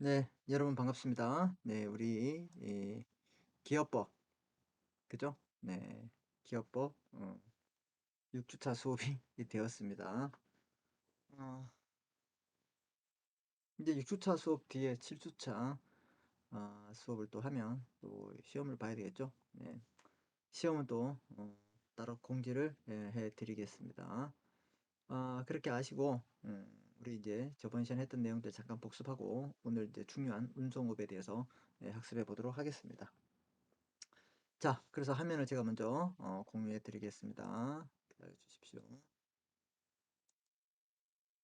네, 여러분 반갑습니다. 네, 우리 기업법, 그죠? 네, 기업법 6주차 수업이 되었습니다. 어, 이제 6주차 수업 뒤에 7주차 수업을 또 하면 또 시험을 봐야 되겠죠? 네, 시험은 또 따로 공지를 해드리겠습니다. 그렇게 아시고 우리 이제 저번 시간에 했던 내용들 잠깐 복습하고 오늘 이제 중요한 운송업에 대해서 학습해 보도록 하겠습니다. 자, 그래서 화면을 제가 먼저 공유해 드리겠습니다. 기다려 주십시오.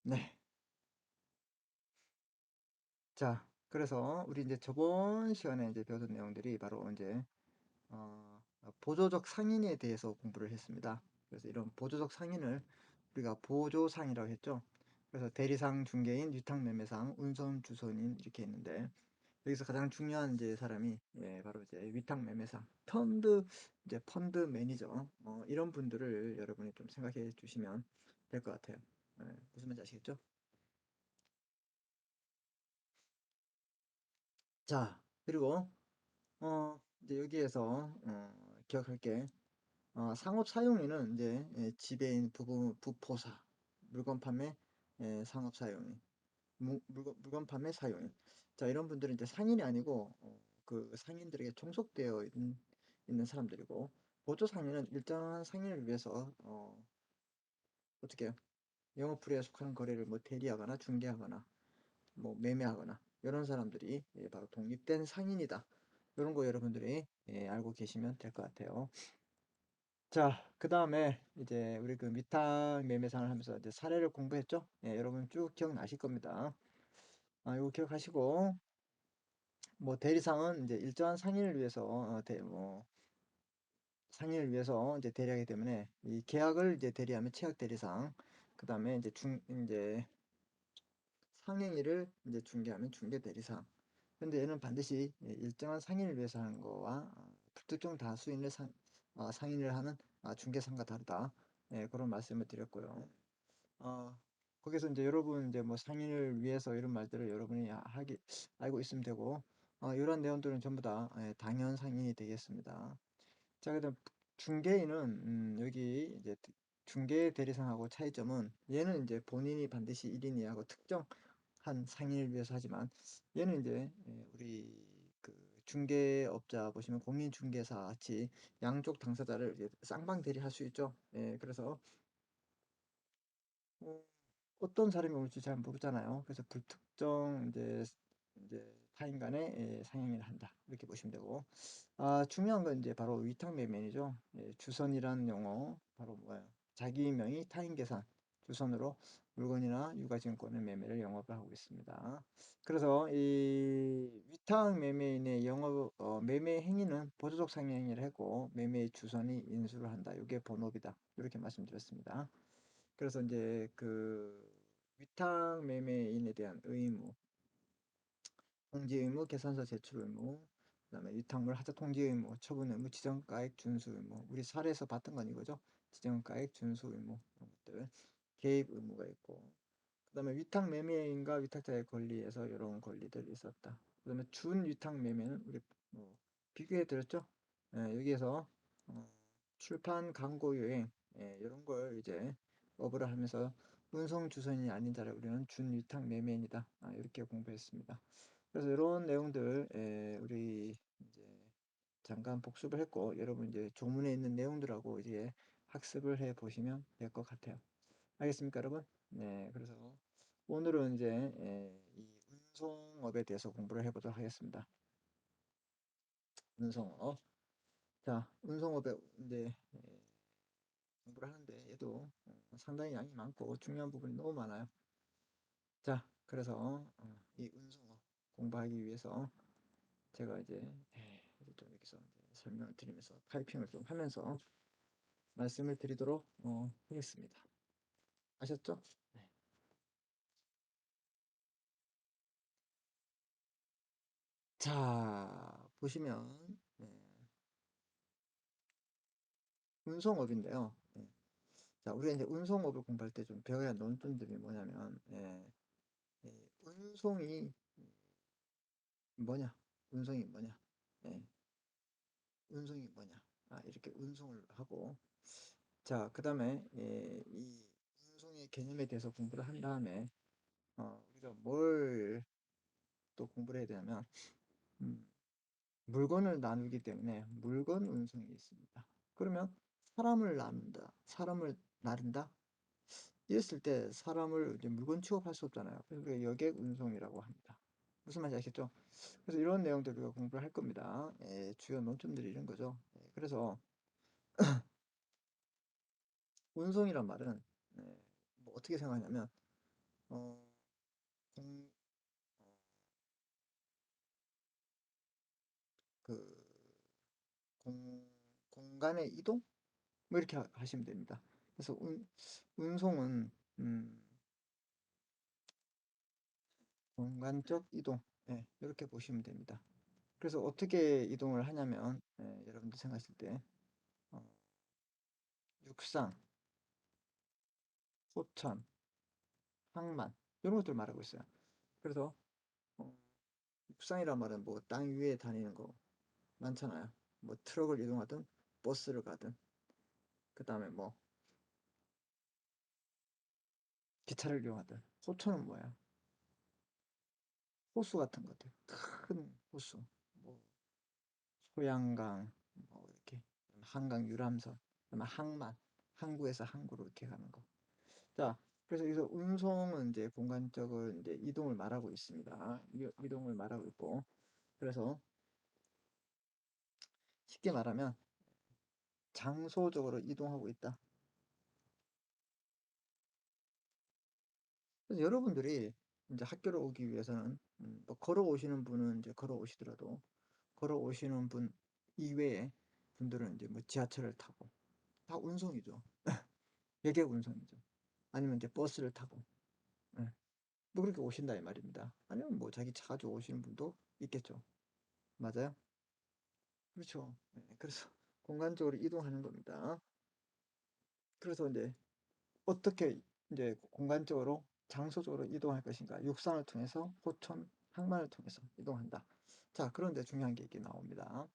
네. 자, 그래서 우리 이제 저번 시간에 이제 배웠던 내용들이 바로 이제 보조적 상인에 대해서 공부를 했습니다. 그래서 이런 보조적 상인을 우리가 보조상이라고 했죠. 그래서 대리상, 중개인, 위탁매매상, 운송주선인 이렇게 있는데 여기서 가장 중요한 이제 사람이 바로 이제 위탁매매상, 이제 펀드 매니저 이런 분들을 여러분이 좀 생각해 주시면 될 것 같아요. 무슨 말인지 아시겠죠? 자, 그리고 이제 여기에서 기억할 게 상업 사용인은 이제 지배인, 부포사, 물건 판매, 상업 사용인, 물건 판매 사용인. 자, 이런 분들은 이제 상인이 아니고 그 상인들에게 종속되어 있는 사람들이고 보조 상인은 일정한 상인을 위해서 어떻게 해요? 영업불에 속하는 거래를 뭐 대리하거나 중개하거나 뭐 매매하거나 이런 사람들이 바로 독립된 상인이다. 이런 거 여러분들이 알고 계시면 될 것 같아요. 자, 그 다음에 이제 우리 그 위탁 매매상을 하면서 이제 사례를 공부했죠? 여러분 쭉 기억나실 겁니다. 이거 기억하시고 뭐 대리상은 이제 일정한 상인을 위해서 상인을 위해서 이제 대리하기 때문에 이 계약을 이제 대리하면契約 대리상, 그 다음에 이제 이제 상행위를 이제 중개하면 중개 대리상. 근데 얘는 반드시 일정한 상인을 위해서 하는 거와 불특정 다수인을 상인을 하는 중개상과 다르다. 그런 말씀을 드렸고요. 어, 거기서 이제 여러분 이제 뭐 상인을 위해서 이런 말들을 여러분이 알고 있으면 되고 이런 내용들은 전부 다 당연 상인이 되겠습니다. 자, 그다음 중개인은 여기 이제 중개 대리상하고 차이점은 얘는 이제 본인이 반드시 1인이 하고 특정한 상인을 위해서 하지만 얘는 이제 우리 그 중개업자 보시면 공인중개사 같이 양쪽 당사자를 이제 쌍방 대리할 수 있죠. 그래서 어, 어떤 사람이 올지 잘 모르잖아요. 그래서 불특정 이제 타인 간의 상행위를 한다. 이렇게 보시면 되고. 중요한 건 이제 바로 위탁매매이죠. 주선이라는 용어, 바로 뭐예요? 자기 명의 타인 계산, 주선으로 물건이나 유가증권의 매매를 영업을 하고 있습니다. 그래서 이 위탁매매인의 매매 행위는 보조적 상행위를 했고, 매매의 주선이 인수를 한다. 이게 본업이다. 이렇게 말씀드렸습니다. 그래서 이제 그 위탁 매매인에 대한 의무, 통지 의무, 계산서 제출 의무, 그다음에 위탁물 하자 통지 의무, 처분 의무, 지정가액 준수 의무. 우리 사례에서 봤던 건 이거죠. 지정가액 준수 의무 이런 것들, 개입 의무가 있고, 그다음에 위탁 매매인과 위탁자의 권리에서 이런 권리들이 있었다. 그다음에 준 위탁 매매는 우리 뭐 비교해 드렸죠. 여기에서 어, 출판 광고 유행 이런 걸 이제 업으로 하면서 운송 주선이 아닌 자를 우리는 준 위탁 매매인이다. 이렇게 공부했습니다. 그래서 이런 내용들 우리 이제 잠깐 복습을 했고 여러분 이제 조문에 있는 내용들하고 이제 학습을 해 보시면 될 것 같아요. 알겠습니까, 여러분? 네, 그래서 오늘은 이제 이 운송업에 대해서 공부를 해보도록 하겠습니다. 운송업. 자, 운송업에 이제 공부를 하는데 얘도 상당히 양이 많고 중요한 부분이 너무 많아요. 자, 그래서 이 운송업 공부하기 위해서 제가 이제 좀 여기서 이제 설명을 드리면서 타이핑을 좀 하면서 말씀을 드리도록 하겠습니다. 아셨죠? 네. 자, 보시면 운송업인데요. 자, 우리가 이제 운송업을 공부할 때 좀 배워야 하는 논점들이 뭐냐면, 운송이 뭐냐? 운송이 뭐냐? 예, 운송이 뭐냐? 이렇게 운송을 하고, 자, 그다음에 이 운송의 개념에 대해서 공부를 한 다음에 우리가 뭘 또 공부를 해야 되냐면 음, 물건을 나누기 때문에 물건 운송이 있습니다. 그러면 사람을 나눈다, 사람을 나른다. 이랬을 때 사람을 이제 물건 취급할 수 없잖아요. 그래서 우리가 여객 운송이라고 합니다. 무슨 말인지 아시겠죠? 그래서 이런 내용들 우리가 공부를 할 겁니다. 주요 논점들이 이런 거죠. 그래서 운송이란 말은 뭐 어떻게 생각하냐면 어, 공, 그 공, 공간의 이동? 뭐 이렇게 하시면 됩니다. 그래서 운송은 음, 공간적 이동, 이렇게 보시면 됩니다. 그래서 어떻게 이동을 하냐면 여러분들 생각하실 때 어, 육상, 호천, 항만 이런 것들 말하고 있어요. 그래서 어, 육상이란 말은 뭐 땅 위에 다니는 거 많잖아요. 뭐 트럭을 이동하든 버스를 가든 그 다음에 뭐 기차를 이용하든. 호천은 뭐야? 호수 같은 것들, 큰 호수, 뭐 소양강, 뭐 이렇게 한강 유람선, 그다음에 항만, 항구에서 항구로 이렇게 가는 거. 자, 그래서 여기서 운송은 이제 공간적으로 이제 이동을 말하고 있습니다. 이동을 말하고 있고, 그래서 쉽게 말하면 장소적으로 이동하고 있다. 그래서 여러분들이 이제 학교로 오기 위해서는 뭐 걸어오시는 분은 이제 걸어오시더라도 걸어오시는 분 이외에 분들은 이제 뭐 지하철을 타고 다 운송이죠. 여객 운송이죠. 아니면 이제 버스를 타고 예. 뭐 그렇게 오신다 이 말입니다. 아니면 뭐 자기 차 가지고 오시는 분도 있겠죠. 맞아요? 그렇죠. 그래서 공간적으로 이동하는 겁니다. 그래서 이제 어떻게 이제 공간적으로 장소적으로 이동할 것인가? 육상을 통해서 호천, 항만을 통해서 이동한다. 자, 그런데 중요한 게 이게 나옵니다.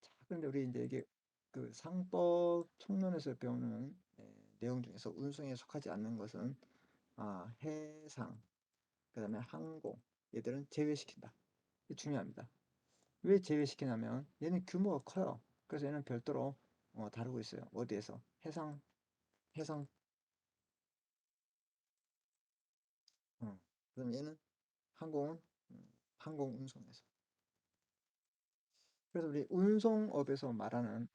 자, 그런데 우리 이제 이게 그 상법 총론에서 배우는 내용 중에서 운송에 속하지 않는 것은 해상, 그다음에 항공, 얘들은 제외시킨다. 이게 중요합니다. 왜 제외시키냐면 얘는 규모가 커요. 그래서 얘는 별도로 다루고 있어요. 어디에서? 해상, 그럼 얘는 항공은 항공 운송에서. 그래서 우리 운송업에서 말하는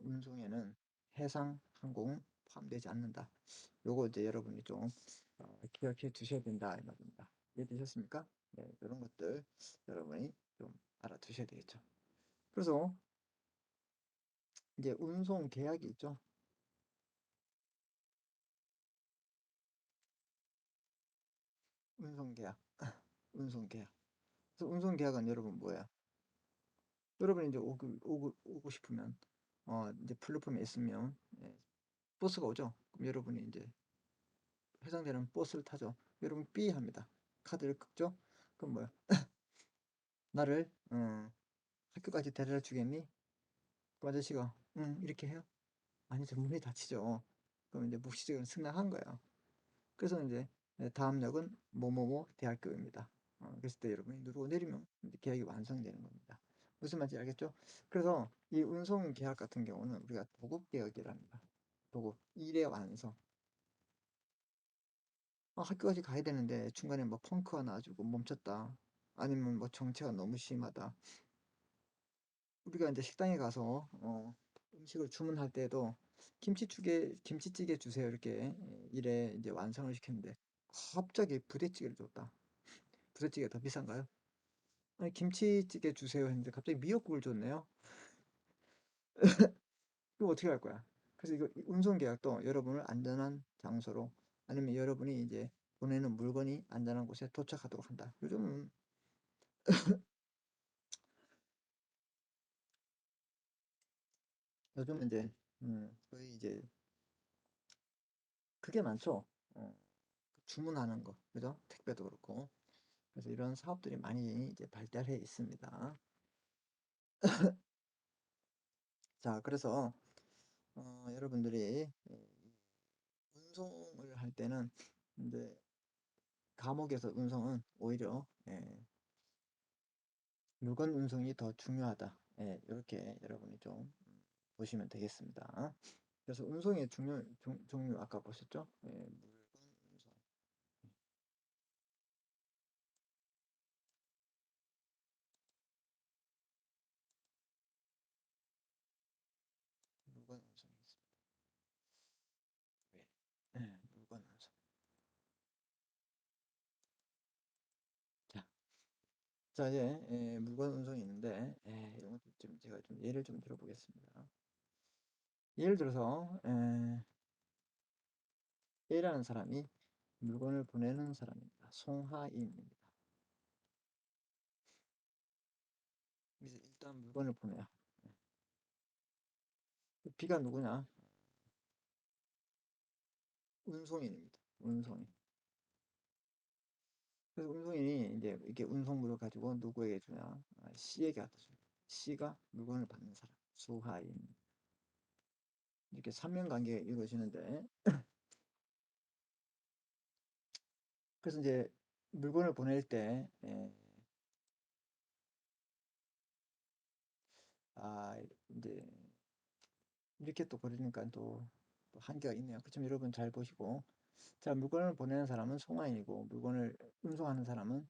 운송에는 해상, 항공은 포함되지 않는다. 요거 이제 여러분이 좀 기억해 두셔야 된다 이 말입니다. 이해되셨습니까? 네, 이런 것들 여러분이 좀 알아두셔야 되겠죠. 그래서 이제 운송 계약이 있죠. 운송 계약, 운송 계약. 그래서 운송 계약은 여러분 뭐야? 여러분이 이제 오고 싶으면 이제 플랫폼에 있으면 버스가 오죠. 그럼 여러분이 이제 해당되는 버스를 타죠. 여러분 B 합니다. 카드를 긁죠. 그럼 뭐야? 나를 학교까지 데려다 주겠니? 그 아저씨가 이렇게 해요. 아니죠. 문이 닫히죠. 그럼 이제 묵시적으로 승낙한 거예요. 그래서 이제 다음 역은 뭐뭐뭐 대학교입니다. 그랬을 때 여러분이 누르고 내리면 이제 계약이 완성되는 겁니다. 무슨 말인지 알겠죠? 그래서 이 운송 계약 같은 경우는 우리가 도급 계약이랍니다. 도급 일의 완성. 학교까지 가야 되는데 중간에 뭐 펑크가 나가지고 멈췄다. 아니면 뭐 정체가 너무 심하다. 우리가 이제 식당에 가서 음식을 주문할 때도 김치찌개 주세요 이렇게 이래 이제 완성을 시켰는데 갑자기 부대찌개를 줬다. 부대찌개 더 비싼가요? 아니 김치찌개 주세요 했는데 갑자기 미역국을 줬네요. 그럼 어떻게 할 거야? 그래서 이거 운송 계약도 여러분을 안전한 장소로 아니면 여러분이 이제 보내는 물건이 안전한 곳에 도착하도록 한다. 요즘 이제 거의 이제 그게 많죠. 주문하는 거, 그죠? 택배도 그렇고. 그래서 이런 사업들이 많이 이제 발달해 있습니다. 자, 그래서 여러분들이 운송을 할 때는 이제 감옥에서 운송은 오히려 물건 운송이 더 중요하다. 이렇게 여러분이 좀 보시면 되겠습니다. 그래서 운송의 종류 아까 보셨죠? 물건 운송, 물건 운송이 있습니다. 물건 운송. 자, 자 이제 물건 운송이 있는데 이런 것도 좀 제가 좀 예를 좀 들어보겠습니다. 예를 들어서 A라는 사람이 물건을 보내는 사람입니다. 송하인입니다. 그래서 일단 물건을 보내요. B가 누구냐? 운송인입니다. 운송인. 그래서 운송인이 이제 이렇게 운송물을 가지고 누구에게 주냐? C에게 갖다 줍니다. C가 물건을 받는 사람, 수하인. 이렇게 삼면관계가 이루어지는데, 그래서 이제 물건을 보낼 때, 이제 이렇게 또 그러니까 또 한계가 있네요. 그렇지만 여러분 잘 보시고, 자, 물건을 보내는 사람은 송화인이고, 물건을 운송하는 사람은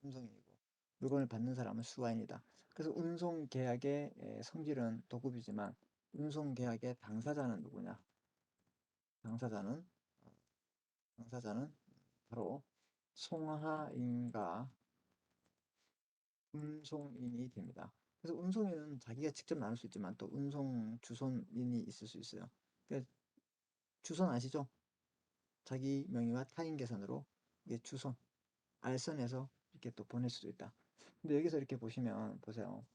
운송인이고, 물건을 받는 사람은 수화인이다. 그래서 운송 계약의 성질은 도급이지만, 운송 계약의 당사자는 누구냐? 당사자는 당사자는 바로 송하인과 운송인이 됩니다. 그래서 운송인은 자기가 직접 나눌 수 있지만 또 운송 주선인이 있을 수 있어요. 그러니까 주선 아시죠? 자기 명의와 타인 계산으로 이게 주선, 알선해서 이렇게 또 보낼 수도 있다. 근데 여기서 이렇게 보시면 보세요.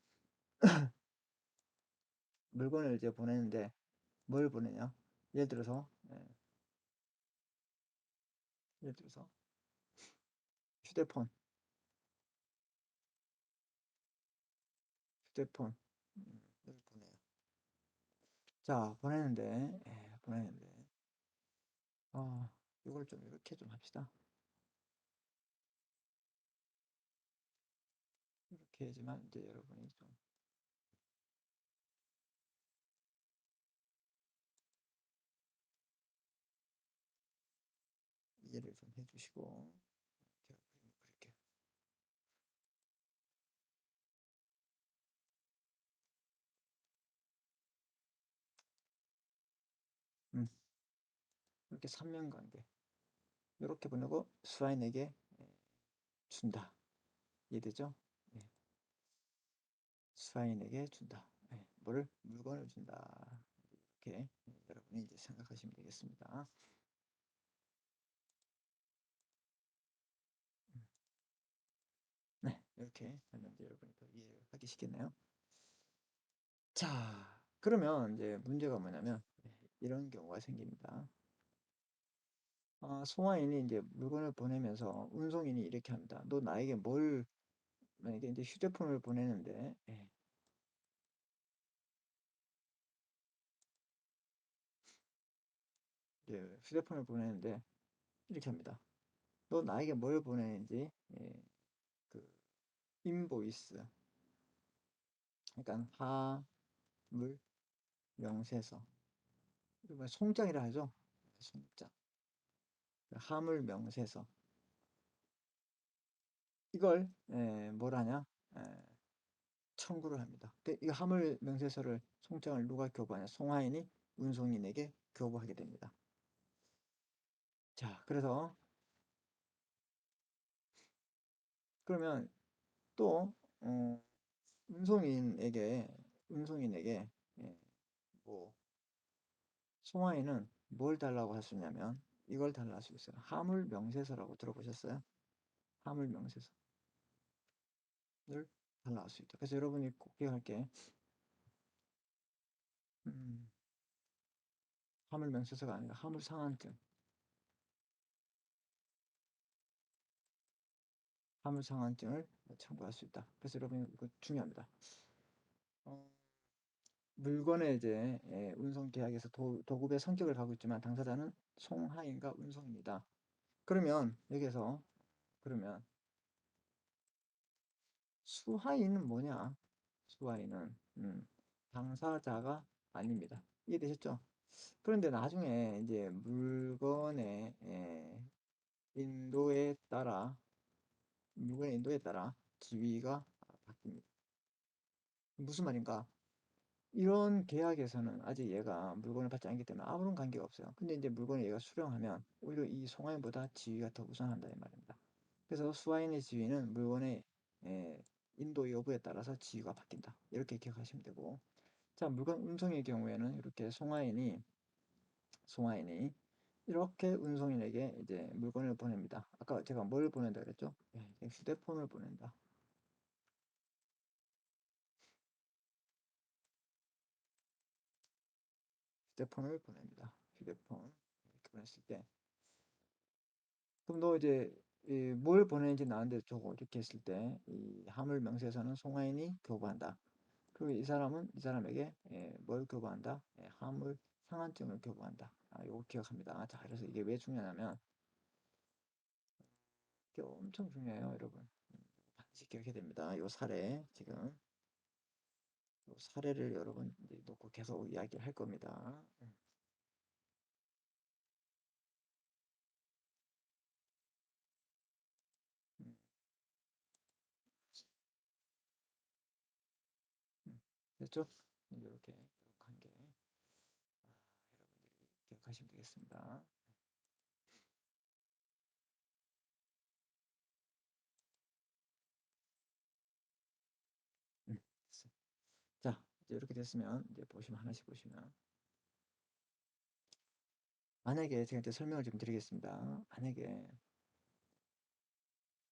물건을 이제 보내는데 뭘 보내냐? 예를 들어서 예를 들어서 휴대폰, 휴대폰을 보내요. 자, 보내는데 이걸 좀 이렇게 좀 합시다. 이렇게 하지만 이제 여러분이 좀 이해를 좀 해주시고 제가 그림을 그릴게요. 음, 이렇게 삼면관계 이렇게 보내고 수아인에게 준다. 이해되죠? 예, 수아인에게 준다. 뭐를? 물건을 준다. 이렇게 여러분이 이제 생각하시면 되겠습니다. 음, 네, 이렇게 하면 이제 여러분이 더 이해를 하기 쉽겠네요. 자, 그러면 이제 문제가 뭐냐면 이런 경우가 생깁니다. 송화인이 이제 물건을 보내면서 운송인이 이렇게 합니다. 너 나에게 만약에 이제 휴대폰을 보내는데, 이제 휴대폰을 보내는데 이렇게 합니다. 너 나에게 뭘 보내는지, 그 인보이스, 그러니까 하물 명세서, 이거 송장이라 하죠. 송장, 하물 명세서 이걸 뭘 하냐? 청구를 합니다. 이 하물 명세서를 송장을 누가 교부하냐? 송하인이 운송인에게 교부하게 됩니다. 자, 그래서 그러면 또 운송인에게 운송인에게 예, 뭐 송하인은 뭘 달라고 할 수 있냐면 이걸 달라고 할 수 있어요. 하물 명세서라고 들어보셨어요? 하물 명세서를 달라고 할 수 있다. 그래서 여러분이 꼭 기억할 게 음, 하물 명세서가 아니라 하물 상한증. 화물상환증을 청구할 수 있다. 그래서 여러분 이거 중요합니다. 어, 물건의 이제 운송 계약에서 도급의 성격을 가지고 있지만 당사자는 송하인과 운송입니다. 그러면 여기서 그러면 수하인은 뭐냐? 수하인은 당사자가 아닙니다. 이해되셨죠? 그런데 나중에 이제 물건의 인도에 따라 물건의 인도에 따라 지위가 바뀝니다. 무슨 말인가? 이런 계약에서는 아직 얘가 물건을 받지 않기 때문에 아무런 관계가 없어요. 근데 이제 물건을 얘가 수령하면 오히려 이 송하인보다 지위가 더 우선한다 이 말입니다. 그래서 수하인의 지위는 물건의 에, 인도 여부에 따라서 지위가 바뀐다. 이렇게 기억하시면 되고, 자 물건 운송의 경우에는 이렇게 송하인이 이렇게 운송인에게 이제 물건을 보냅니다. 아까 제가 뭘 보낸다 그랬죠? 휴대폰을 보낸다. 휴대폰을 보냅니다. 휴대폰 이렇게 보냈을 때 그럼 너 이제 뭘 보내는지 나한테 적어 이렇게 했을 때 이 화물 명세서는 송하인이 교부한다. 그리고 이 사람은 이 사람에게 뭘 교부한다? 화물 상한증을 교부한다. 이거 기억합니다. 자, 그래서 이게 왜 중요하냐면 이게 엄청 중요해요, 여러분. 반드시 기억해야 됩니다. 이 사례 지금 이 사례를 여러분 이제 놓고 계속 이야기를 할 겁니다. 음, 됐죠? 이렇게 관계 여러분들이 기억하시면 되겠습니다. 됐어요. 자, 이제 이렇게 됐으면 이제 보시면 하나씩 보시면 만약에 제가 이제 설명을 좀 드리겠습니다. 만약에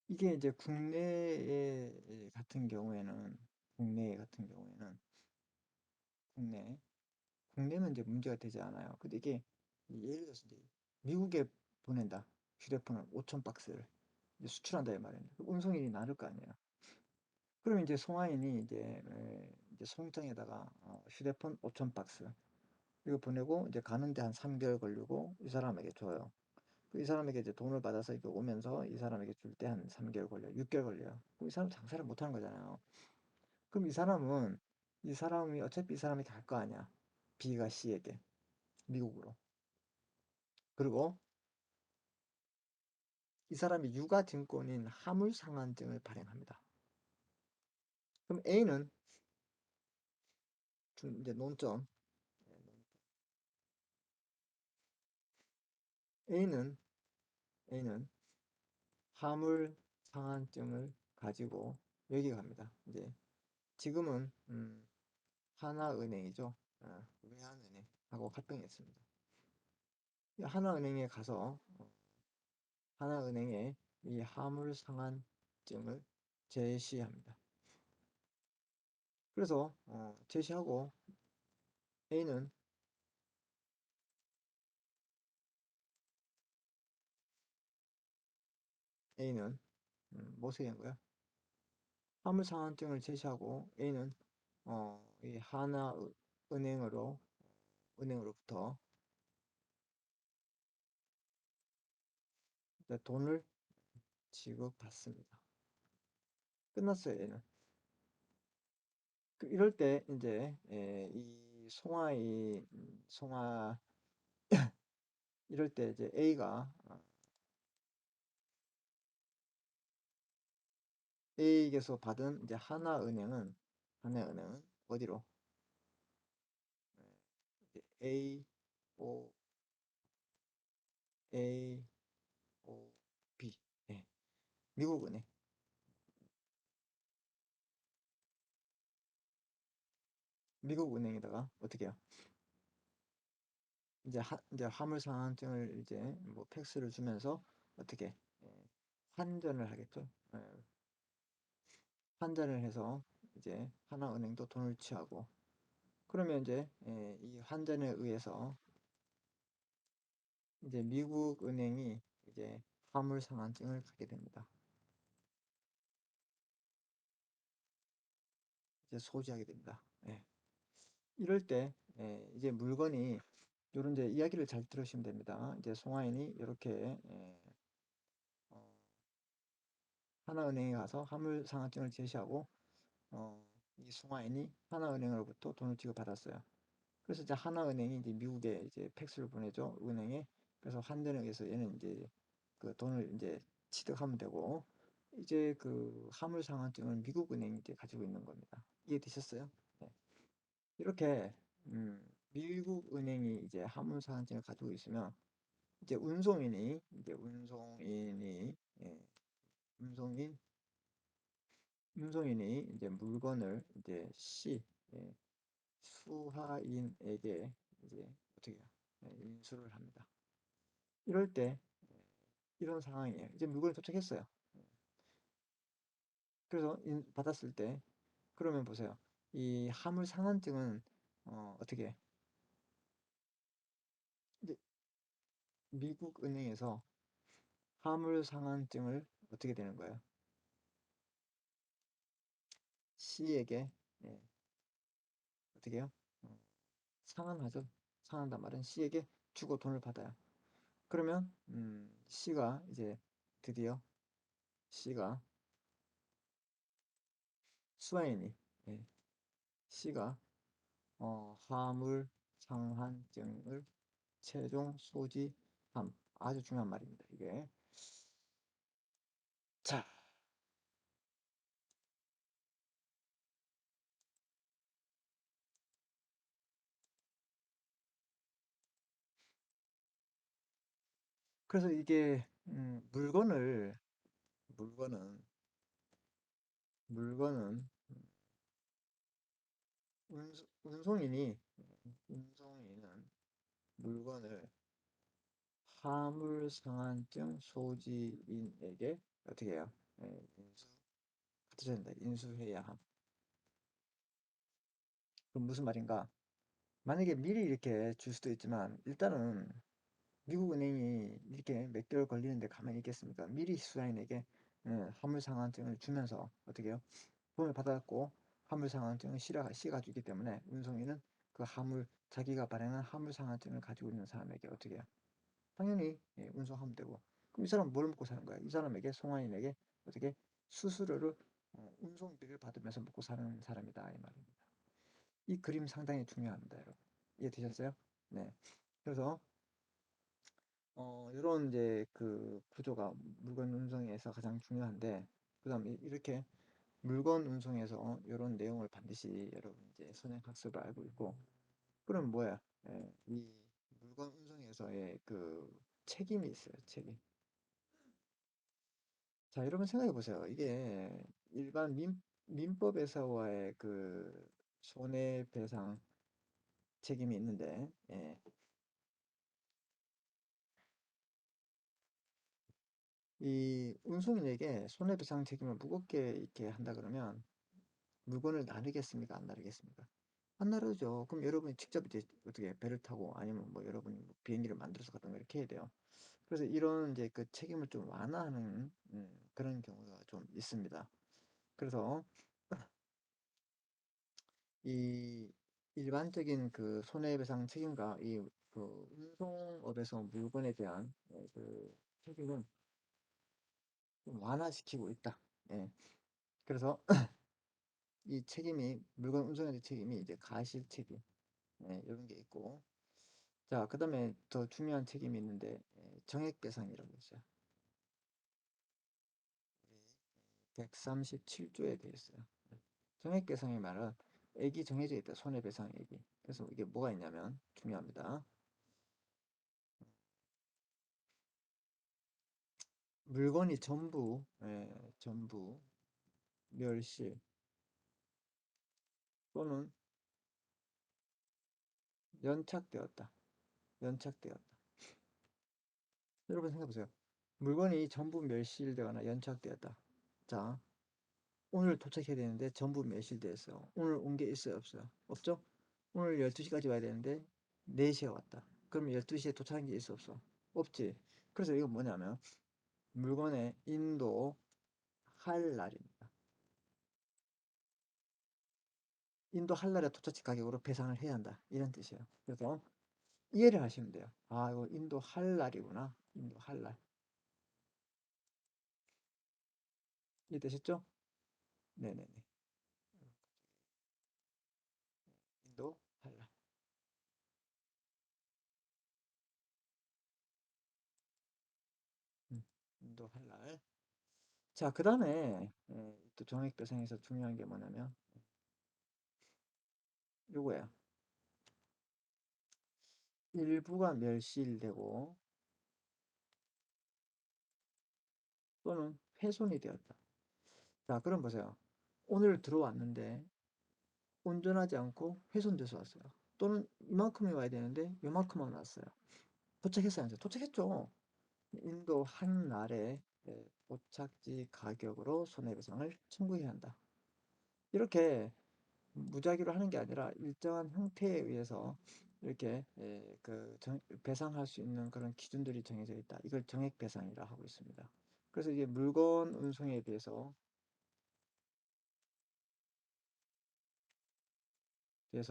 이게 이제 국내 같은 경우에는 국내 같은 경우에는 국내 국내면 이제 문제가 되지 않아요. 근데 이게 예를 들어서 이제 미국에 보낸다. 휴대폰을 5천 박스를 이제 수출한다 이 말이에요. 운송인이 나눌 거 아니에요. 그럼 이제 송하인이 이제 송장에다가 휴대폰 5천 박스 이거 보내고 이제 가는데 한 3개월 걸리고 이 사람에게 줘요. 이 사람에게 이제 돈을 받아서 이거 오면서 이 사람에게 줄 때 한 3개월 걸려요. 6개월 걸려요. 그럼 이 사람 장사를 못 하는 거잖아요. 그럼 이 사람이 어차피 이 사람이 갈 거 아니야. B가 C에게 미국으로. 그리고 이 사람이 유가증권인 화물상환증을 발행합니다. 그럼 이제 논점 A는 A는 화물상환증을 가지고 여기 갑니다. 이제 지금은 하나은행이죠. 외환은행하고 합병했습니다. 하나은행에 가서 하나은행에 이 화물상환증을 제시합니다. 그래서 제시하고 A는 A는 뭐세게 한 거야? 화물상환증을 제시하고 A는 이 은행으로부터 돈을 지급받습니다. 끝났어요, A는. 이럴 때 이제 이 송아 이럴 때 이제 A에게서 받은 이제 하나은행은 어디로? 이제 O A O B 예, 미국은행 미국은행에다가 어떻게 해요? 이제 화물상환증을 이제 뭐 팩스를 주면서 어떻게 환전을 하겠죠? 환전을 해서 이제 하나은행도 돈을 취하고 그러면 이제 이 환전에 의해서 이제 미국 은행이 이제 화물 상환증을 갖게 됩니다. 이제 소지하게 됩니다. 예. 이럴 때 이제 물건이 요런 이제 이야기를 잘 들으시면 됩니다. 이제 송하인이 이렇게 어, 하나은행에 가서 화물상환증을 제시하고 이 송하인이 하나은행으로부터 돈을 지급받았어요. 그래서 이제 하나은행이 이제 미국에 이제 팩스를 보내죠. 은행에. 그래서 환전액에서 얘는 이제 그 돈을 이제 취득하면 되고 이제 그 화물상환증을 미국 은행이 이제 가지고 있는 겁니다. 이해되셨어요? 네. 이렇게 미국 은행이 이제 화물상환증을 가지고 있으면 이제 운송인이 예, 운송인 운송인이 이제 물건을 이제 예, 수하인에게 이제 어떻게 해요? 인수를 합니다. 이럴 때 이런 상황이에요. 이제 물건이 도착했어요. 그래서 받았을 때 그러면 보세요. 이 화물 상환증은 어떻게 이제 미국 은행에서 화물 상환증을 어떻게 되는 거예요? C에게 예, 어떻게 해요? 어, 상환하죠. 상환한단 말은 C에게 주고 돈을 받아요. 그러면 C가 이제 드디어 C가 수화인이 예, C가 화물 상환증을 최종 소지함. 아주 중요한 말입니다. 이게. 자, 그래서 이게 물건은 물건은 운송인이 운송인은 물건을 화물 상환증 소지인에게 어떻게 해요? 인수해야 함. 그럼 무슨 말인가? 만약에 미리 이렇게 줄 수도 있지만 일단은 미국 은행이 이렇게 몇 개월 걸리는데 가만히 있겠습니까? 미리 수사인에게 화물 상환증을 주면서 어떻게 해요? 돈을 받았고 화물 상환증을 C가 주기 때문에 운송인은 그 자기가 발행한 화물 상환증을 가지고 있는 사람에게 어떻게 해요? 당연히 운송하면 되고 그럼 이 사람은 뭘 먹고 사는 거야? 이 사람에게 송하인에게 어떻게 수수료를 운송비를 받으면서 먹고 사는 사람이다 이 말입니다. 이 그림 상당히 중요합니다, 여러분. 이해되셨어요? 네. 그래서 이런 이제 그 구조가 물건 운송에서 가장 중요한데 그다음 이렇게 물건 운송에서 이런 내용을 반드시 여러분 이제 선행학습을 알고 있고 그럼 뭐야? 이 물건 운송에서의 그 책임이 있어요, 책임. 자, 여러분 생각해 보세요. 이게 일반 민법에서와의 그 손해배상 책임이 있는데, 이 운송인에게 손해배상 책임을 무겁게 이렇게 한다 그러면 물건을 나르겠습니까? 안 나르겠습니까? 안 나르죠. 그럼 여러분이 직접 이제 어떻게 배를 타고 아니면 뭐 여러분이 뭐 비행기를 만들어서 가든가 이렇게 해야 돼요. 그래서 이런 이제 그 책임을 좀 완화하는 그런 경우가 좀 있습니다. 그래서 이 일반적인 그 손해배상 책임과 이 그 운송업에서 물건에 대한 그 책임은 좀 완화시키고 있다. 예. 그래서 이 책임이 물건 운송에 대한 책임이 이제 가실 책임 이런 게 있고 자 그다음에 더 중요한 책임이 있는데 정액배상이라고 있어요. 우리 137조에 되어 있어요. 정액배상의 말은 액이 정해져 있다. 손해배상액이. 그래서 이게 뭐가 있냐면 중요합니다. 물건이 전부 멸실 또는 연착되었다. 연착되었다. 여러분 생각해 보세요. 물건이 전부 멸실되거나 연착되었다. 자, 오늘 도착해야 되는데 전부 멸실되었어요. 오늘 온 게 있어요, 없어요? 없죠? 오늘 12시까지 와야 되는데 4시에 왔다. 그럼 12시에 도착한 게 있어, 없어? 없지. 그래서 이건 뭐냐면 물건의 인도할 날입니다. 인도 할랄의 토착지 가격으로 배상을 해야 한다. 이런 뜻이에요. 그래서 이해를 하시면 돼요. 아, 이거 인도 할랄이구나. 인도 할랄. 이해되셨죠? 네네네. 인도 할랄. 음, 인도 할랄. 자, 그 다음에 또 정액배상에서 중요한 게 뭐냐면 요거예요. 일부가 멸실되고 또는 훼손이 되었다. 자, 그럼 보세요. 오늘 들어왔는데 운전하지 않고 훼손돼서 왔어요. 또는 이만큼이 와야 되는데 요만큼만 왔어요. 도착했어요, 안 했어요? 도착했죠. 인도 한 날에 도착지 가격으로 손해배상을 청구해야 한다. 이렇게 무작위로 하는 게 아니라 일정한 형태에 의해서 이렇게 배상할 수 있는 그런 기준들이 정해져 있다. 이걸 정액배상이라 하고 있습니다. 그래서 이제 물건 운송에 대해서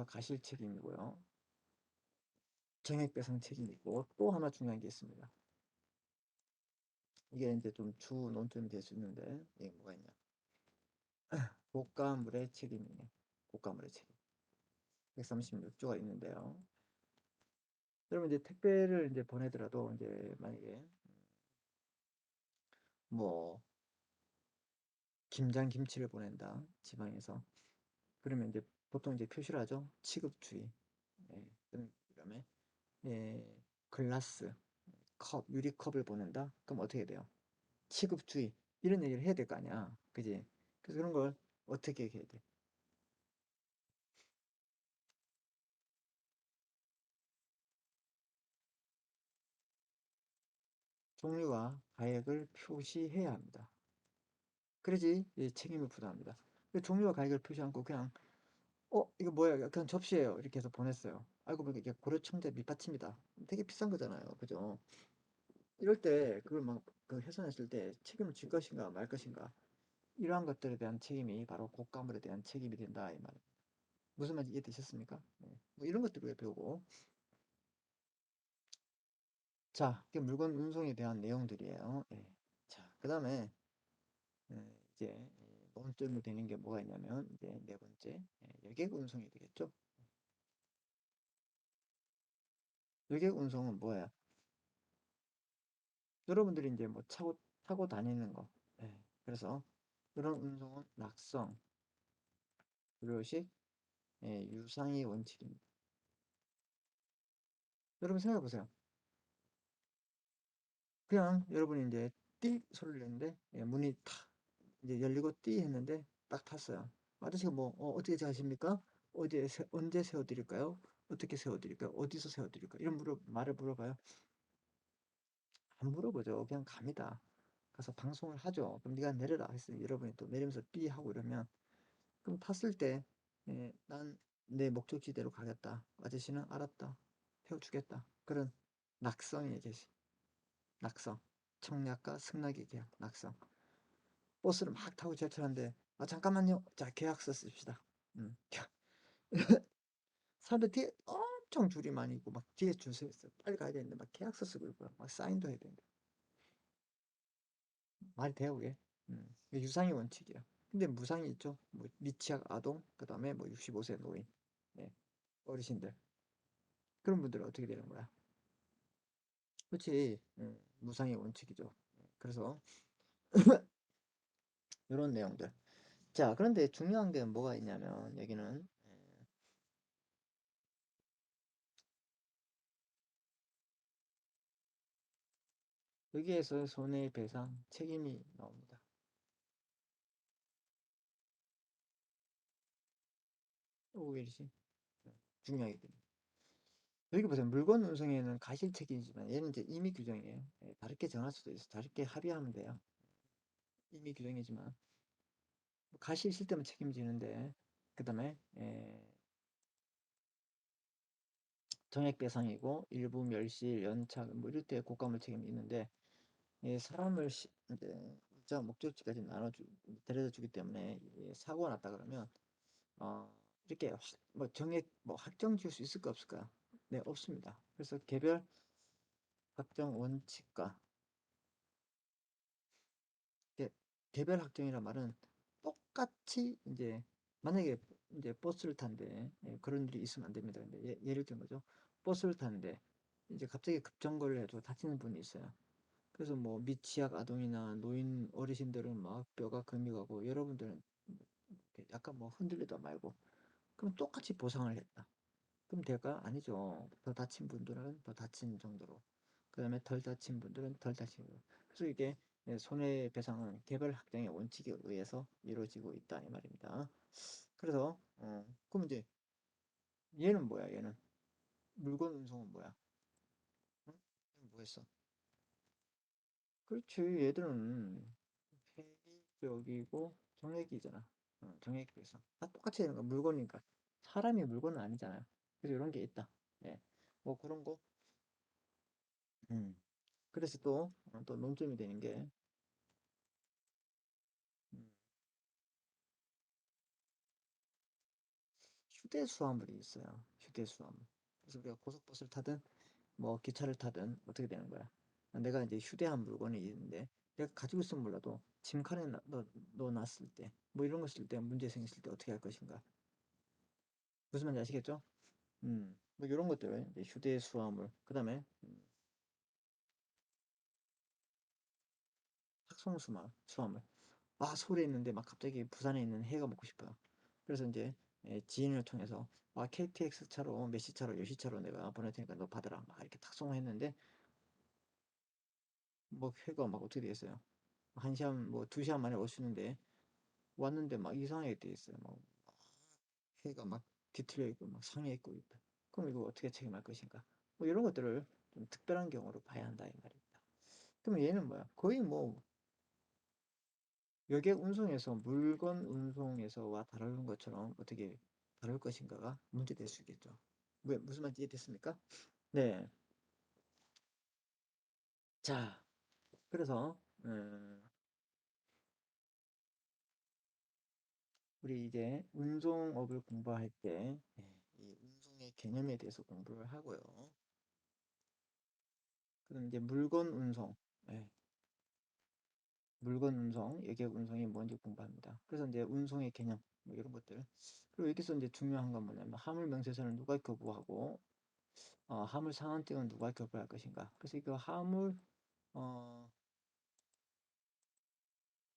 가실 책임이고요. 정액배상 책임이고 또 하나 중요한 게 있습니다. 이게 이제 좀 주 논점이 될 수 있는데 이게 뭐가 있냐? 고가물의 책임이에요. 고가물의 책임. 136조가 있는데요. 여러분 이제 택배를 이제 보내더라도 이제 만약에 뭐 김장 김치를 보낸다 지방에서 그러면 이제 보통 이제 표시를 하죠. 취급주의. 예, 그다음에 글라스 컵 유리컵을 보낸다. 그럼 어떻게 돼요? 취급주의 이런 얘기를 해야 될 거 아니야. 그지? 그래서 그런 걸 어떻게 해야 돼? 종류와 가액을 표시해야 합니다. 그래야지 책임을 부담합니다. 종류와 가격을 표시 않고 그냥 이거 뭐야 그냥 접시예요 이렇게 해서 보냈어요. 알고 보니까 이게 고려청자 밑받침이다. 되게 비싼 거잖아요. 그죠? 이럴 때 그걸 막 그 훼손했을 때 책임을 질 것인가 말 것인가 이러한 것들에 대한 책임이 바로 곡가물에 대한 책임이 된다 이 말이에요. 무슨 말인지 이해되셨습니까? 네. 뭐 이런 것들을 배우고 자, 이게 물건 운송에 대한 내용들이에요. 네. 자, 그 다음에 이제 논점이 되는 게 뭐가 있냐면 이제 네 번째 여객 운송이 되겠죠. 여객 운송은 뭐예요? 여러분들이 이제 뭐 타고 다니는 거. 예. 그래서 그런 운송은 낙성, 불효식, 유상의 원칙입니다. 여러분 생각해 보세요. 그냥 여러분이 이제 띠 소리를 냈는데 문이 탁 이제 열리고 띠 했는데 딱 탔어요. 아저씨가 뭐 어떻게 하십니까? 언제 세워드릴까요? 어떻게 세워드릴까요? 어디서 세워드릴까요? 이런 말을 물어봐요. 안 물어보죠. 그냥 갑니다. 가서 방송을 하죠. 그럼 네가 내려라 했어요. 여러분이 또 내리면서 삐 하고 이러면 그럼 탔을 때 난 내 목적지대로 가겠다. 아저씨는 알았다. 태워주겠다. 그런 낙성의 계시. 낙성. 청약과 승낙의 계약. 낙성. 버스를 막 타고 제철한데 잠깐만요. 자 계약서 씁시다. 캬. 사람들 뒤에 엄청 줄이 많이 있고 막 뒤에 줄 서 있어. 빨리 가야 되는데 막 계약서 쓰고 있고 막 사인도 해야 되는데 말이 돼요 그게? 이게 유상의 원칙이야. 근데 무상이 있죠. 뭐 미취학 아동, 그다음에 뭐 65세 노인, 네, 어르신들 그런 분들은 어떻게 되는 거야? 그렇지, 무상의 원칙이죠. 그래서 이런 내용들. 자, 그런데 중요한 게 뭐가 있냐면 여기는 여기에서 손해배상 책임이 나옵니다. 오일시 중요하게 됩니다. 여기 보세요. 물건 운송에는 가실 책임이지만 얘는 이제 임의 규정이에요. 다르게 정할 수도 있어. 다르게 합의하면 돼요. 임의 규정이지만 가시 있을 때만 책임지는데 그다음에 정액배상이고 일부 멸실, 연착 뭐 이럴 때 고가물 책임이 있는데 사람을 이제 목자 목적지까지 데려다 주기 때문에 사고가 났다 그러면 어, 이렇게 뭐 정액 뭐 확정 지을 수 있을까 없을까요? 네, 없습니다. 그래서 개별 확정 원칙과 개- 개별 확정이란 말은 똑같이 이제 만약에 이제 버스를 탄데 예, 그런 일이 있으면 안 됩니다. 근데 예를 들면 거죠. 버스를 타는데 이제 갑자기 급정거를 해도 다치는 분이 있어요. 그래서 뭐 미취학 아동이나 노인 어르신들은 막 뼈가 금이 가고 여러분들은 이렇게 약간 뭐 흔들리다 말고 그럼 똑같이 보상을 했다. 그럼 될까? 아니죠. 더 다친 분들은 더 다친 정도로, 그 다음에 덜 다친 분들은 덜 다친 정도로. 그래서 이게 손해배상은 개별 확정의 원칙에 의해서 이루어지고 있다 이 말입니다. 그래서 그럼 이제 얘는 뭐야? 얘는 물건 운송은 뭐야? 응? 얘는 뭐 했어? 그렇지. 얘들은 폐기적이고 정액이잖아. 정액에서 다 똑같이 되는 거 물건이니까 사람이 물건은 아니잖아요. 그래서 이런 게 있다. 예. 뭐 그런 거. 음. 그래서 또 논점이 되는 게 음, 휴대수화물이 있어요. 휴대수화물. 그래서 우리가 고속버스를 타든 뭐 기차를 타든 어떻게 되는 거야? 내가 이제 휴대한 물건이 있는데 내가 가지고 있으면 몰라도 짐칸에 넣어놨을 때 뭐 이런 거 쓸 때 문제 생겼을 때 어떻게 할 것인가? 무슨 말인지 아시겠죠? 뭐 이런 것들 이제 휴대수화물 그다음에 수화물. 아 서울에 있는데 막 갑자기 부산에 있는 회가 먹고 싶어요. 그래서 이제 지인을 통해서 KTX 차로 몇 시 차로 몇 시 차로 내가 보낼 테니까 너 받으라 막 이렇게 탁송을 했는데 뭐 회가 막 어떻게 되겠어요? 한 시간 뭐 두 시간 만에 올 수 있는데 왔는데 막 이상하게 돼 있어요. 막 회가 막 뒤틀려 있고 막 상해 있고 있다. 그럼 이거 어떻게 책임할 것인가? 뭐 이런 것들을 좀 특별한 경우로 봐야 한다 이 말입니다. 그럼 얘는 뭐야? 거의 뭐 여객 운송에서 물건 운송에서와 다른 것처럼 어떻게 다룰 것인가가 문제될 수 있겠죠. 왜 무슨 말인지 이해됐습니까? 네. 자, 그래서 우리 이제 운송업을 공부할 때 이 운송의 개념에 대해서 공부를 하고요. 그럼 이제 물건 운송, 예, 물건 운송, 여객 운송이 뭔지 공부합니다. 그래서 이제 운송의 개념 뭐 이런 것들. 그리고 여기서 이제 중요한 건 뭐냐면 화물 명세서는 누가 교부하고 화물 상한증은 누가 교부할 것인가. 그래서 이거 어,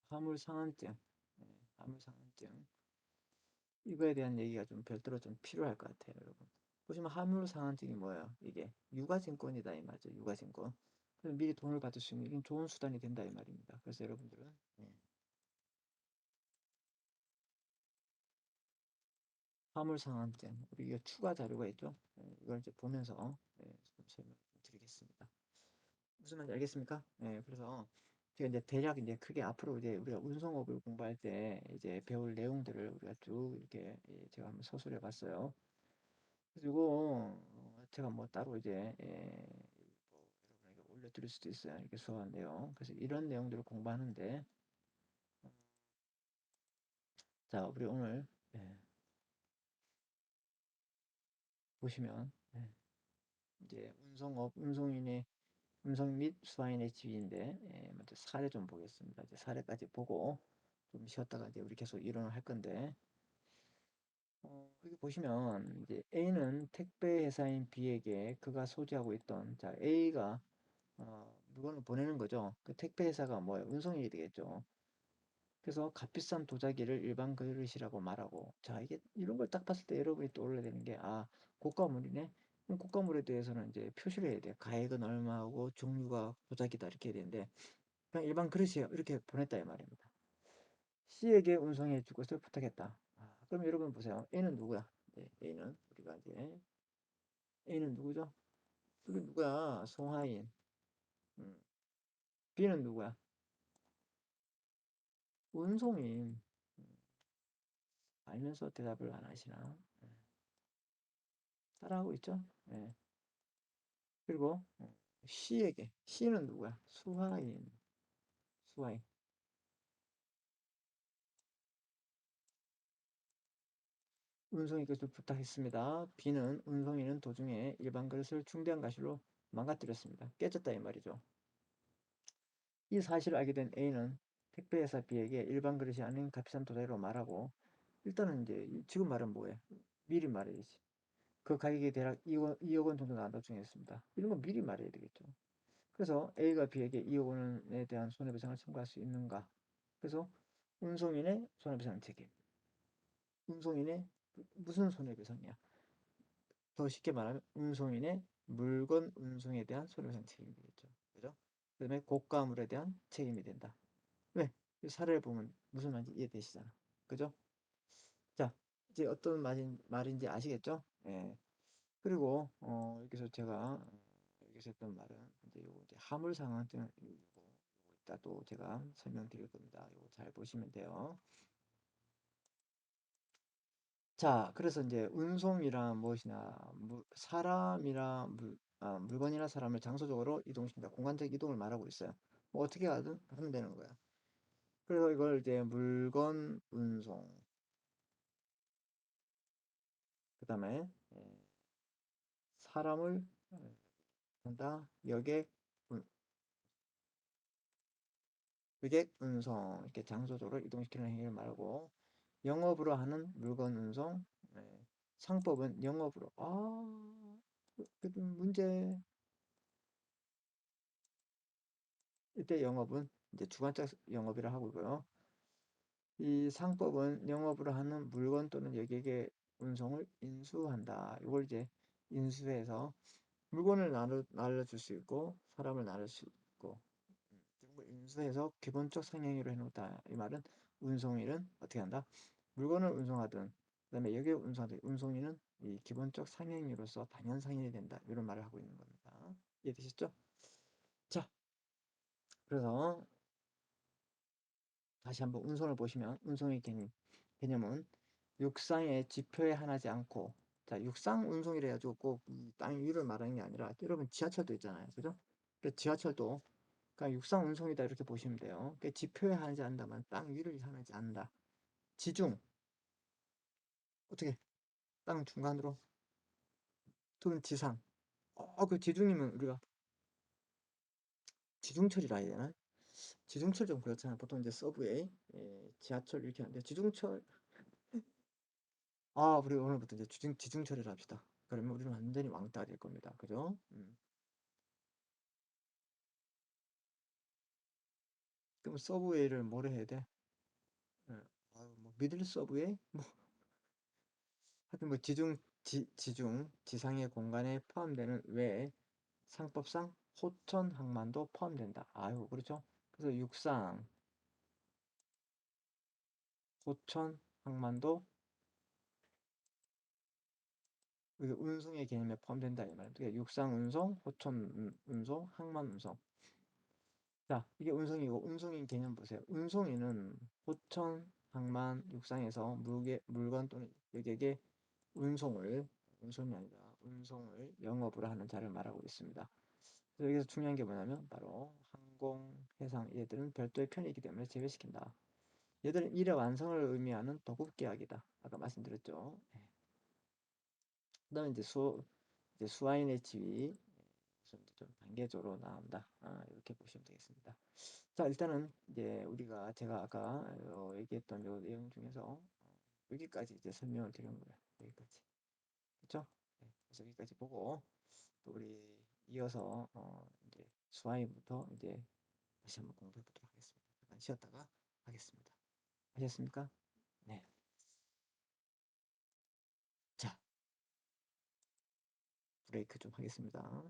화물 상한증, 화물 상한증 이거에 대한 얘기가 좀 별도로 좀 필요할 것 같아요, 여러분. 보시면 화물 상한증이 뭐예요? 이게 유가증권이다 이 말이죠, 유가증권. 그래서 미리 돈을 받을 수 있는 이건 좋은 수단이 된다 이 말입니다. 그래서 여러분들은 화물 상한증 우리 이거 추가 자료가 있죠? 이걸 이제 보면서 좀 설명 드리겠습니다. 무슨 말인지 알겠습니까? 그래서 제가 이제 대략 이제 크게 앞으로 이제 우리가 운송업을 공부할 때 이제 배울 내용들을 우리가 쭉 이렇게 제가 한번 서술해 봤어요. 그리고 제가 뭐 따로 이제 뭐 여러분에게 올려드릴 수도 있어요. 이렇게 수업한 내용. 그래서 이런 내용들을 공부하는데 자 우리 오늘 보시면 이제 운송인의 운송 및 수화인의 지위인데 먼저 사례 좀 보겠습니다. 이제 사례까지 보고 좀 쉬었다가 이제 우리 계속 이론을 할 건데 여기 보시면 이제 A는 택배 회사인 B에게 그가 소지하고 있던 자 A가 물건을 보내는 거죠. 그 택배 회사가 뭐예요? 운송이 되겠죠. 그래서 값비싼 도자기를 일반 그릇이라고 말하고 자 이게 이런 걸 딱 봤을 때 여러분이 떠올려야 되는 게 고가물이네. 그럼 고가물에 대해서는 이제 표시를 해야 돼요. 가액은 얼마하고 종류가 도자기다 이렇게 해야 되는데 그냥 일반 그릇이에요. 이렇게 보냈다 이 말입니다. C에게 운송해 줄 것을 부탁했다. 그럼 여러분 보세요. A는 누구야? 네, A는 우리가 이제 A는 누구죠? 그게 누구야? 송하인. 음. B는 누구야? 운송인. 알면서 대답을 안 하시나? 따라하고 있죠? 네. 그리고 C는 누구야? 수화인. 수화인. 운송이 것을 부탁했습니다. B는 운송인은 도중에 일반 그릇을 중대한 가실로 망가뜨렸습니다. 깨졌다 이 말이죠. 이 사실을 알게 된 A는 택배회사 B에게 일반 그릇이 아닌 값비싼 도자기로 말하고, 일단은 이제 지금 말은 뭐예요? 미리 말해야지. 그 가격이 대략 2억 원 정도 나온다고 정했습니다. 이런 건 미리 말해야 되겠죠. 그래서 A가 B에게 2억 원에 대한 손해배상을 청구할 수 있는가? 그래서 운송인의 손해배상 책임. 운송인의 무슨 손해배상이야? 더 쉽게 말하면 운송인의 물건 운송에 대한 손해배상 책임이 되겠죠. 그죠? 그다음에 고가물에 대한 책임이 된다. 왜? 이 사례를 보면 무슨 말인지 이해되시잖아. 그죠? 자, 이제 어떤 말인지 아시겠죠? 예. 그리고 여기서 제가 여기서 했던 말은 이제 요거 이제 화물 상황증 요거 이따 또 제가 설명드릴 겁니다. 요거 잘 보시면 돼요. 자, 그래서 이제 운송이란 무엇이냐? 사람이나 물건이나 사람을 장소적으로 이동시킨다. 공간적 이동을 말하고 있어요. 뭐 어떻게 하든 하면 되는 거야. 그래서 이걸 이제 물건 운송, 그다음에 사람을 한다. 여객 운송, 이렇게 장소적으로 이동시키는 행위를 말하고, 영업으로 하는 물건 운송, 상법은 영업으로. 문제. 이때 영업은 이제 주관적 영업이라 하고 있고요. 이 상법은 영업으로 하는 물건 또는 여객의 운송을 인수한다. 이걸 이제 인수해서 물건을 나눠줄 수 있고 사람을 나눌 수 있고, 이런 걸 인수해서 기본적 상행위로 해놓다. 이 말은 운송일은 어떻게 한다? 물건을 운송하든 그다음에 여객을 운송하든 운송인은 이 기본적 상행위로서 당연상인이 된다. 이런 말을 하고 있는 겁니다. 이해되셨죠? 자, 그래서 다시 한번 운송을 보시면 운송의 개념은 육상의 지표에 한하지 않고, 자, 육상 운송이라 해가지고 꼭 땅 위를 말하는 게 아니라, 여러분 지하철도 있잖아요. 그죠? 그 지하철도 그러니까 육상 운송이다 이렇게 보시면 돼요. 그 지표에 한하지 않는다면 땅 위를 한하지 않는다. 지중 어떻게 땅 중간으로 또는 지상. 그 지중이면 우리가 지중철이라 해야 되나? 지중철 좀 그렇잖아. 보통 이제 서브웨이, 지하철 이렇게 하는데 지중철. 우리 오늘부터 이제 지중철이라 합시다. 그러면 우리는 완전히 왕따가 될 겁니다. 그죠? 그럼 서브웨이를 뭐래 해야 돼? 예. 뭐 미들 서브웨이? 뭐 하여튼 뭐 지상의 공간에 포함되는 외에 상법상 호천 항만도 포함된다. 그렇죠? 그래서 육상, 호천 항만도 이게 운송의 개념에 포함된다 이 말입니다. 그러니까 육상 운송, 호천 운송, 항만 운송. 자, 이게 운송이고 운송인 개념 보세요. 운송인은 호천, 항만, 육상에서 물건 또는 여객의 운송이 아니라 운송을 영업으로 하는 자를 말하고 있습니다. 그래서 여기서 중요한 게 뭐냐면 바로 항공, 해상 얘들은 별도의 편이기 때문에 제외시킨다. 얘들은 일의 완성을 의미하는 도급계약이다. 아까 말씀드렸죠. 그다음에 이제 수화인의 지위 좀 단계적으로 나온다. 이렇게 보시면 되겠습니다. 자, 일단은 이제 제가 아까 얘기했던 요 내용 중에서 여기까지 이제 설명을 드린 거예요. 여기까지. 그렇죠? 그래서 여기까지 보고 또 우리 이어서 이제 수화인부터 이제 다시 한번 공부해 보도록 하겠습니다. 잠깐 쉬었다가 하겠습니다. 하셨습니까? 네. 자, 브레이크 좀 하겠습니다.